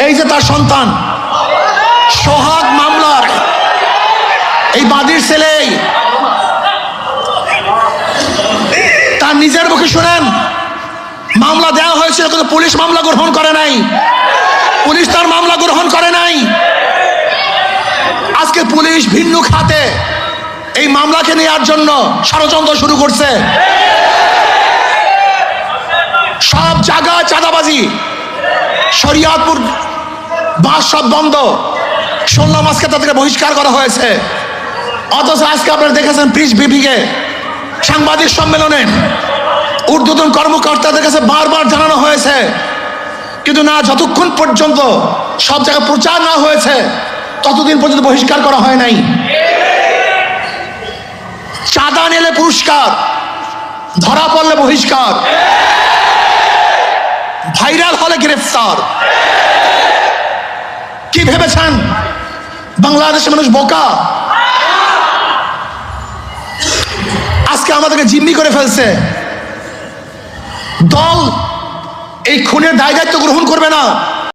এই যে তার সন্তান সোহাগ মামলার এই বাদীর ছেলে, তার নিজের মুখে শুনেন মামলা দেওয়া হয়েছিল কিন্তু পুলিশ মামলা গ্রহণ করে নাই, পুলিশ তার মামলা গ্রহণ করে নাই। আজকে পুলিশ ভিন্ন খাতে এই মামলাকে নেওয়ার জন্য ষড়যন্ত্র শুরু করছে। সব জায়গায় চাঁদাবাজি, শরিয়াতপুর বাস সব বন্ধ, শুনলাম আজকে তাদেরকে বহিষ্কার করা হয়েছে। অথচ আজকে আপনারা দেখেছেন প্রেস ব্রিফিংয়ে সাংবাদিক সম্মেলনে ঊর্ধ্বতন কর্মকর্তাদের কাছে বারবার জানানো হয়েছে, কিন্তু না, যতক্ষণ পর্যন্ত সব জায়গায় প্রচার না হয়েছে ততদিন পর্যন্ত বহিষ্কার করা হয় নাই। চাঁদা নিলে পুরস্কার, ধরা পড়লে বহিষ্কার, ভাইরাল হলে গ্রেফতার। কি ভেবেছেন বাংলাদেশের মানুষ বোকা? আজকে আমাদেরকে জিম্মি করে ফেলছে। দল এই খুনের দায় দায়িত্ব গ্রহণ করবে না।